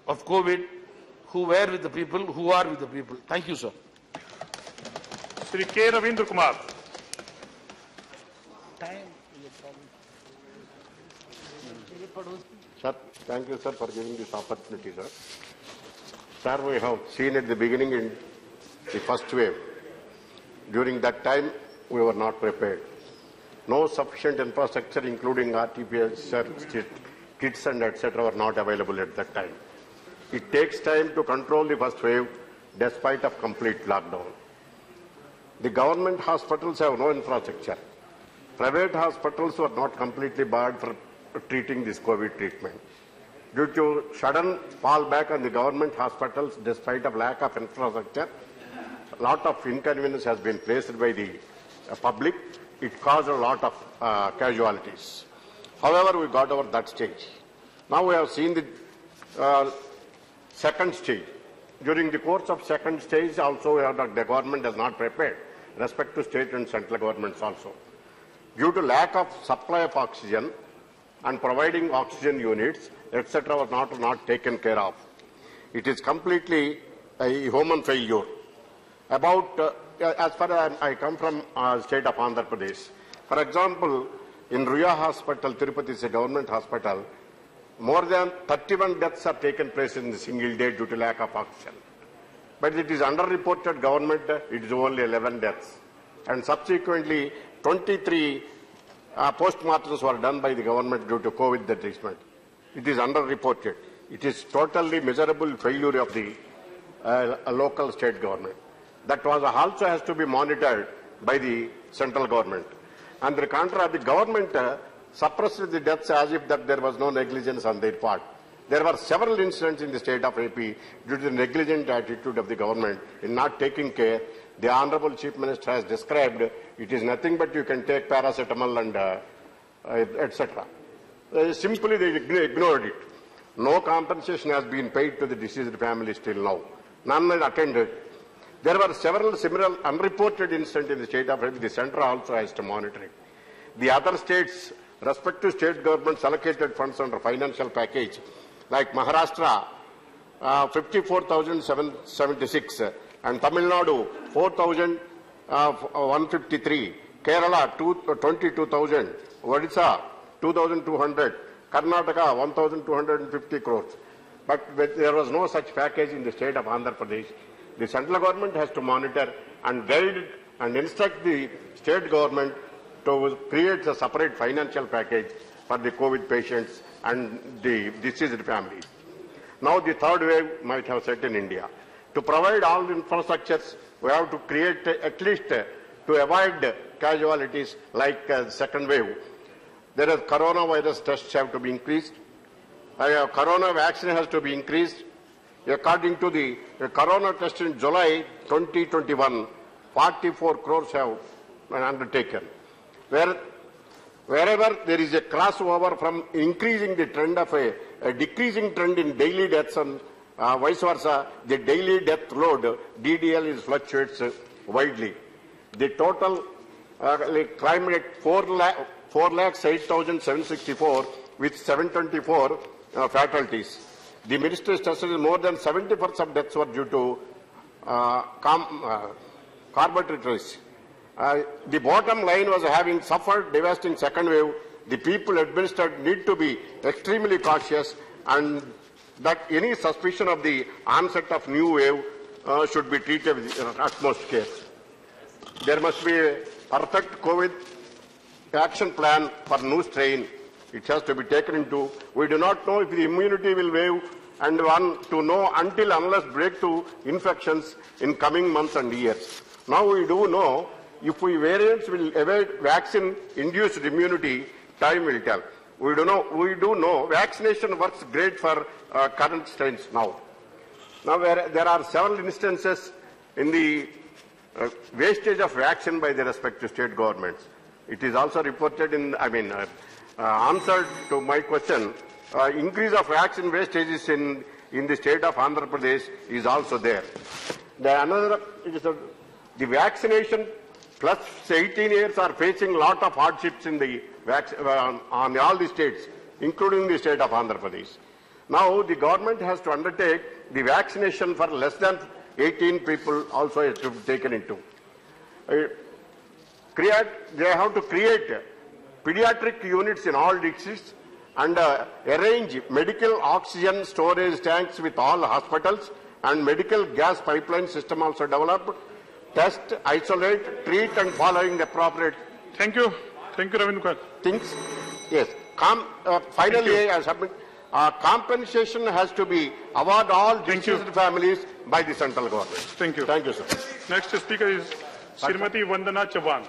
of COVID who were with the people, who are with the people. Thank you, sir. Sri K. Ravindra Kumar. Sir, thank you, sir, for giving this opportunity, sir. Sir, we have seen at the beginning in the first wave. During that time, we were not prepared. No sufficient infrastructure, including RT-PCR kits and etc., were not available at that time. It takes time to control the first wave, despite of complete lockdown. The government hospitals have no infrastructure. Private hospitals were not completely barred for treating this COVID treatment. Due to sudden fallback on the government hospitals, despite of lack of infrastructure, a lot of inconvenience has been faced by the public. It caused a lot of casualties. However, we got over that stage. Now we have seen the second stage. During the course of second stage, also the government has not prepared, respect to state and central governments also. Due to lack of supply of oxygen and providing oxygen units, etc., was not taken care of. It is completely a human failure. About, as far as I come from state of Andhra Pradesh, for example, in Ruya Hospital, Tirupati is a government hospital, more than 31 deaths have taken place in a single day due to lack of oxygen. But it is underreported government, it is only 11 deaths. And subsequently, 23 postmortems were done by the government due to COVID treatment. It is underreported. It is totally miserable failure of the local state government. That was also has to be monitored by the central government. On the contrary, the government suppressed the deaths as if that there was no negligence on their part. There were several incidents in the state of AP due to the negligent attitude of the government in not taking care. The Honorable Chief Minister has described it is nothing but you can take paracetamol and etc. Simply they ignored it. No compensation has been paid to the deceased families till now. None are attended. There were several similar unreported incidents in the state of AP. The centre also has to monitor it. The other states, respective state governments allocated funds under financial package, like Maharashtra, 54,776, and Tamil Nadu, 4,153, Kerala, 22,000, Odisha, 2,200, Karnataka, 1,250 crores. But there was no such package in the state of Andhra Pradesh. The central government has to monitor and guide and instruct the state government to create a separate financial package for the COVID patients and the deceased families. Now the third wave might have set in India. To provide all the infrastructures, we have to create at least to avoid casualties like second wave. There is coronavirus tests have to be increased. Corona vaccine has to be increased. According to the corona test in July 2021, 44 crores have been undertaken. Wherever there is a crossover from increasing the trend of a decreasing trend in daily deaths and vice versa, the daily death load, DDL, is fluctuates widely. The total climbed at 4,08,764 with 724 fatalities. The ministry stressed more than 70% of deaths were due to carbohydrates. The bottom line was having suffered devastating second wave, the people administered need to be extremely cautious, and that any suspicion of the onset of new wave should be treated with utmost care. There must be a perfect COVID action plan for new strain. It has to be taken into. We do not know if the immunity will wave and one to know until unless breakthrough infections in coming months and years. Now we do know if we variants will evade vaccine-induced immunity, time will tell. We do know vaccination works great for current strains now. Now there are several instances in the wastage of vaccine by the respective state governments. It is also reported in, answered to my question, increase of vaccine wastages in the state of Andhra Pradesh is also there. The vaccination plus 18 years are facing a lot of hardships in the on all the states, including the state of Andhra Pradesh. Now the government has to undertake the vaccination for less than 18 people also has to be taken into. They have to create pediatric units in all districts and arrange medical oxygen storage tanks with all hospitals and medical gas pipeline system also developed. Test, isolate, treat and following the appropriate Thank you. Thank you, Ravindra Kumar. things. Yes. Finally, I submit, compensation has to be awarded all Thank you. deceased families by the central government. Thank you. Thank you, sir. Next speaker is Srimati Vandana Chavan.